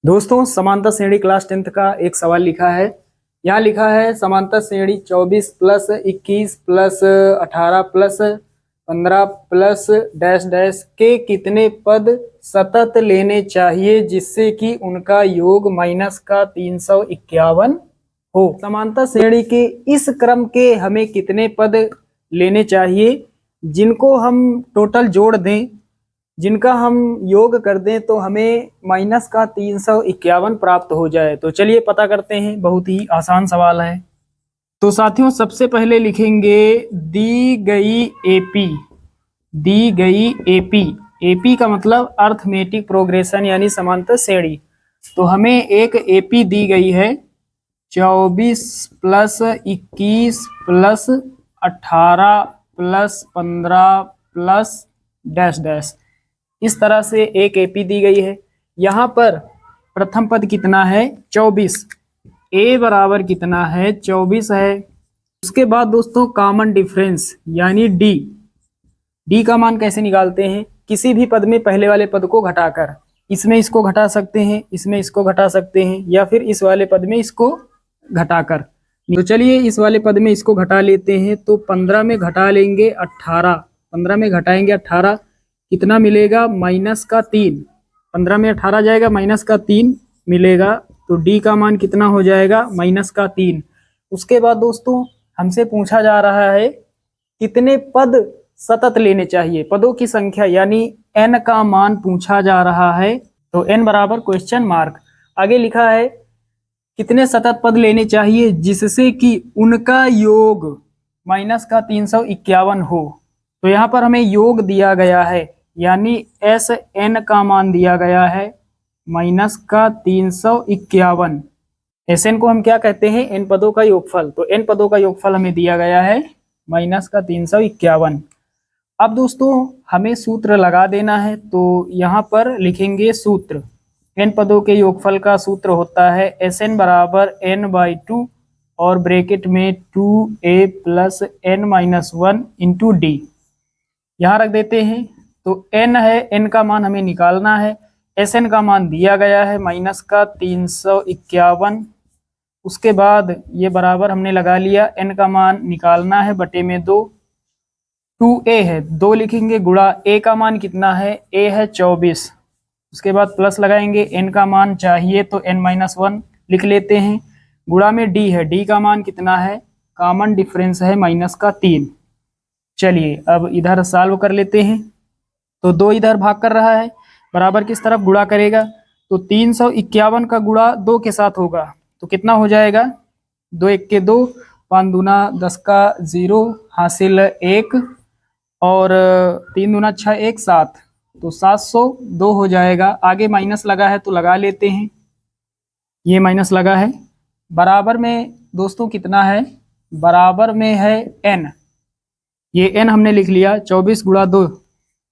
दोस्तों समांतर श्रेणी क्लास 10th का एक सवाल लिखा है। यहाँ लिखा है समांतर श्रेणी 24 plus 21 plus 18 plus 15 plus dash dash के कितने पद सतत लेने चाहिए जिससे कि उनका योग माइनस का 351 हो। समांतर श्रेणी के इस क्रम के हमें कितने पद लेने चाहिए जिनको हम टोटल जोड़ दें, जिनका हम योग कर दें तो हमें माइनस का 351 प्राप्त हो जाए। तो चलिए पता करते हैं, बहुत ही आसान सवाल है। तो साथियों सबसे पहले लिखेंगे दी गई एपी। दी गई एपी, एपी का मतलब अर्थमेटिक प्रोग्रेशन यानी समांतर श्रेणी। तो हमें एक एपी दी गई है 24 plus 21 plus 18 plus 15 plus dash dash, इस तरह से एक एपी दी गई है। यहाँ पर प्रथम पद कितना है 24, ए बराबर कितना है 24 है। उसके बाद दोस्तों कॉमन डिफरेंस यानी डी। डी का मान कैसे निकालते हैं, किसी भी पद में पहले वाले पद को घटाकर, इसमें इसको घटा सकते हैं, इसमें इसको घटा सकते हैं, या फिर इस वाले पद में इसको घटाकर। तो चलिए इस वाले पद में इसको घटा लेते हैं। तो 15 में घटा लेंगे 18, 15 में घटाएंगे 18, कितना मिलेगा माइनस का 3। 15 में 18 जाएगा, माइनस का 3 मिलेगा। तो डी का मान कितना हो जाएगा माइनस का 3। उसके बाद दोस्तों हमसे पूछा जा रहा है कितने पद सतत लेने चाहिए, पदों की संख्या यानी n का मान पूछा जा रहा है। तो n बराबर क्वेश्चन मार्क, आगे लिखा है कितने सतत पद लेने चाहिए जिससे कि उनका योग माइनस का 351 हो। तो यहाँ पर हमें योग दिया गया है यानी एस एन का मान दिया गया है माइनस का 351। एस एन को हम क्या कहते हैं, एन पदों का योगफल। तो एन पदों का योगफल हमें दिया गया है माइनस का 351। अब दोस्तों हमें सूत्र लगा देना है। तो यहाँ पर लिखेंगे सूत्र, एन पदों के योगफल का सूत्र होता है एस एन बराबर n/2 और ब्रैकेट में 2a plus n-1 into D. यहाँ रख देते हैं। तो n है, n का मान हमें निकालना है, एस एन का मान दिया गया है माइनस का 351। उसके बाद ये बराबर हमने लगा लिया, n का मान निकालना है बटे में 2, 2a है 2 लिखेंगे गुणा a का मान कितना है, a है 24। उसके बाद प्लस लगाएंगे, n का मान चाहिए तो n-1 लिख लेते हैं, गुणा में d है, d का मान कितना है, कॉमन डिफरेंस है माइनस का 3। चलिए अब इधर सॉल्व कर लेते हैं। तो 2 इधर भाग कर रहा है, बराबर किस तरफ गुणा करेगा। तो 351 का गुणा 2 के साथ होगा तो कितना हो जाएगा, 2 1 के 2, 5 दूना 10 का 0 हासिल 1 और 3 दूना 6 1 7, तो 702 हो जाएगा। आगे माइनस लगा है तो लगा लेते हैं, ये माइनस लगा है, बराबर में दोस्तों कितना है, बराबर में है n। ये n हमने लिख लिया 24 गुणा 2,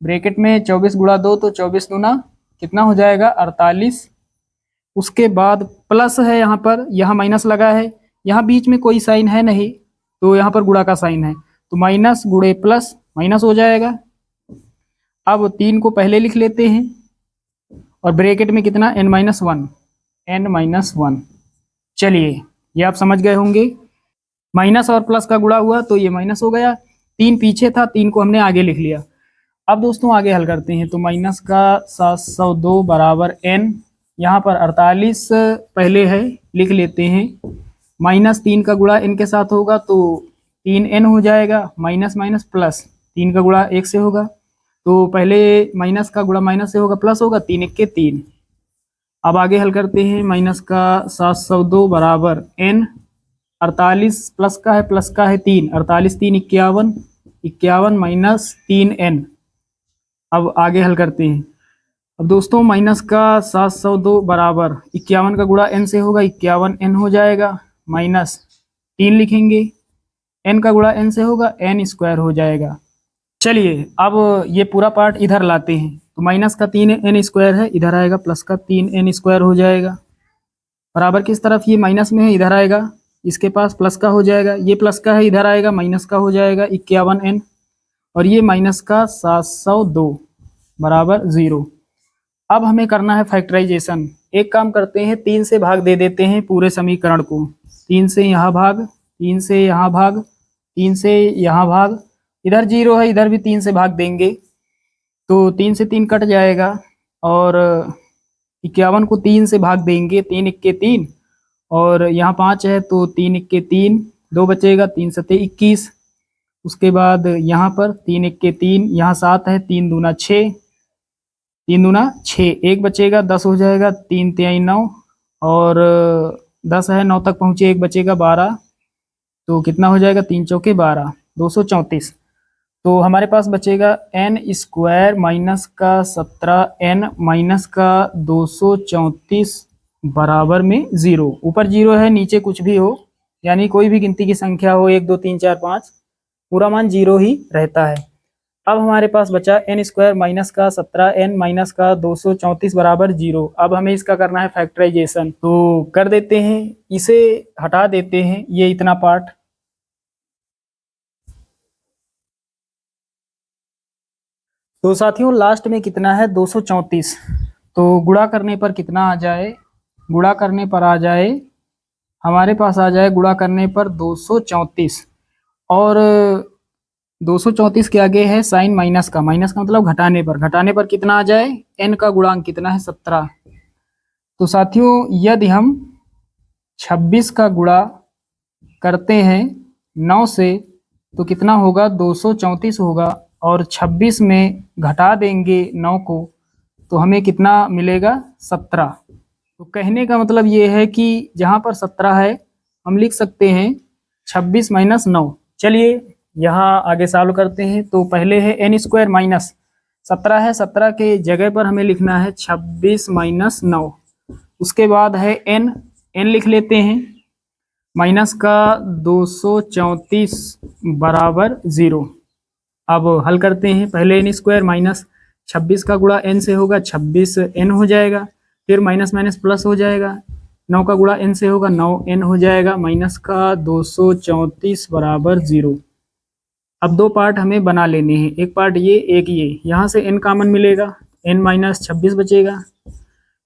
ब्रैकेट में 24 गुणा 2 तो 24 दूना कितना हो जाएगा 48। उसके बाद प्लस है, यहाँ पर यहाँ माइनस लगा है, यहाँ बीच में कोई साइन है नहीं तो यहाँ पर गुणा का साइन है, तो माइनस गुणे प्लस माइनस हो जाएगा। अब 3 को पहले लिख लेते हैं और ब्रैकेट में कितना n-1, n-1। चलिए ये आप समझ गए होंगे, माइनस और प्लस का गुणा हुआ तो ये माइनस हो गया, 3 पीछे था, 3 को हमने आगे लिख लिया। अब दोस्तों आगे हल करते हैं। तो माइनस का 702 बराबर n, यहाँ पर 48 पहले है लिख लेते हैं, माइनस 3 का गुणा n के साथ होगा तो 3n हो जाएगा, माइनस माइनस प्लस 3 का गुणा 1 से होगा तो पहले माइनस का गुणा माइनस से होगा प्लस होगा, 3 1 के 3। अब आगे हल करते हैं, माइनस का 702 बराबर n, 48 प्लस का है 3, 48 3 51, 51 माइनस 3n। अब आगे हल करते हैं। अब दोस्तों माइनस का 702 बराबर 51 का गुणा n से होगा, 51n हो जाएगा, माइनस 3 लिखेंगे, n का गुणा n से होगा, n² हो जाएगा। चलिए अब ये पूरा पार्ट इधर लाते हैं। तो माइनस का 3n² है, इधर आएगा प्लस का 3n² हो जाएगा, बराबर किस तरफ, ये माइनस में है इधर आएगा, इसके पास प्लस का हो जाएगा, ये प्लस का है इधर आएगा माइनस का हो जाएगा 51n, और ये माइनस का 702 बराबर 0। अब हमें करना है फैक्टराइजेशन, एक काम करते हैं, 3 से भाग दे देते हैं पूरे समीकरण को। 3 से यहाँ भाग, 3 से यहाँ भाग, 3 से यहाँ भाग, इधर 0 है, इधर भी 3 से भाग देंगे तो 3 से 3 कट जाएगा और 51 को 3 से भाग देंगे, 3 इक्के 3 और यहाँ 5 है तो 3 इक्के 3, 2 बचेगा, 3 सते 21। उसके बाद यहाँ पर 3 इक्के 3, यहाँ 7 है, 3 दूना 6, 3 दूना 6, 1 बचेगा, 10 हो जाएगा, 3 तिहाई 9 और 10 है, 9 तक पहुँचे, 1 बचेगा 12, तो कितना हो जाएगा, 3 चौके 12, 234। तो हमारे पास बचेगा n स्क्वायर माइनस का 17n माइनस का 234 बराबर में 0। ऊपर 0 है, नीचे कुछ भी हो, यानी कोई भी गिनती की संख्या हो, 1 2 3 4 5, पूरा मान 0 ही रहता है। अब हमारे पास बचा n स्क्वायर माइनस का 17n माइनस का 234 बराबर 0। अब हमें इसका करना है फैक्टराइजेशन, तो कर देते हैं, इसे हटा देते हैं, ये इतना पार्ट। तो साथियों लास्ट में कितना है, 234। तो गुणा करने पर कितना आ जाए, गुणा करने पर आ जाए, हमारे पास आ जाए गुणा करने पर 234 और 234 के आगे है साइन माइनस का, माइनस का मतलब घटाने पर, घटाने पर कितना आ जाए, n का गुणांक कितना है, 17। तो साथियों यदि हम 26 का गुणा करते हैं 9 से तो कितना होगा, 234 होगा और 26 में घटा देंगे 9 को तो हमें कितना मिलेगा, 17। तो कहने का मतलब ये है कि जहाँ पर 17 है हम लिख सकते हैं 26 माइनस 9। चलिए यहाँ आगे सॉल्व करते हैं। तो पहले है n स्क्वायर माइनस 17 है, 17 के जगह पर हमें लिखना है 26 माइनस 9। उसके बाद है n लिख लेते हैं, माइनस का 234 बराबर 0। अब हल करते हैं, पहले n स्क्वायर माइनस 26 का गुणा n से होगा, 26 n हो जाएगा, फिर माइनस माइनस प्लस हो जाएगा, 9 का गुणा n से होगा, 9 n हो जाएगा, माइनस का 234 बराबर 0। अब दो पार्ट हमें बना लेने हैं, एक पार्ट ये, एक ये। यहाँ से n कॉमन मिलेगा, n माइनस 26 बचेगा,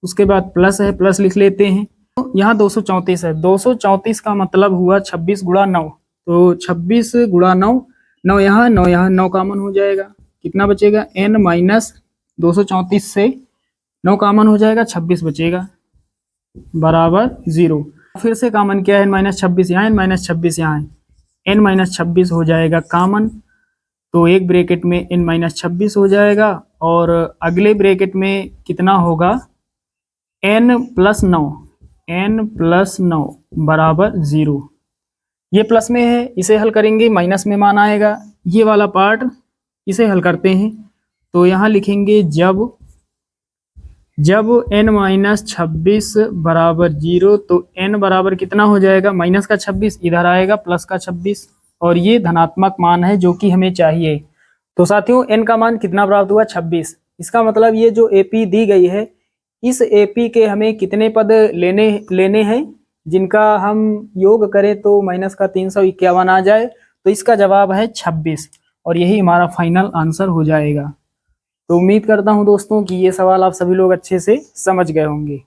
उसके बाद प्लस है, प्लस लिख लेते हैं। तो यहाँ 234 है, 234 का मतलब हुआ 26 गुणा 9, तो 26 गुणा 9, 9 यहाँ 9 यहाँ, 9 कॉमन हो जाएगा, कितना बचेगा, n माइनस 234 से 9 कॉमन हो जाएगा, 26 बचेगा बराबर 0। फिर से कॉमन किया है, n माइनस 26 यहाँ, n माइनस 26 यहाँ है, n माइनस 26 हो जाएगा कॉमन, तो एक ब्रैकेट में n माइनस 26 हो जाएगा और अगले ब्रैकेट में कितना होगा, n प्लस 9, n प्लस 9 बराबर 0। ये प्लस में है, इसे हल करेंगे माइनस में मान आएगा, ये वाला पार्ट इसे हल करते हैं। तो यहाँ लिखेंगे जब n माइनस 26 बराबर 0, तो n बराबर कितना हो जाएगा, माइनस का 26 इधर आएगा, प्लस का 26 और ये धनात्मक मान है जो कि हमें चाहिए। तो साथियों n का मान कितना प्राप्त हुआ, 26। इसका मतलब ये जो AP दी गई है, इस AP के हमें कितने पद लेने हैं जिनका हम योग करें तो माइनस का 351 आ जाए। तो इसका जवाब है 26 और यही हमारा फाइनल आंसर हो जाएगा। तो उम्मीद करता हूं दोस्तों कि ये सवाल आप सभी लोग अच्छे से समझ गए होंगे।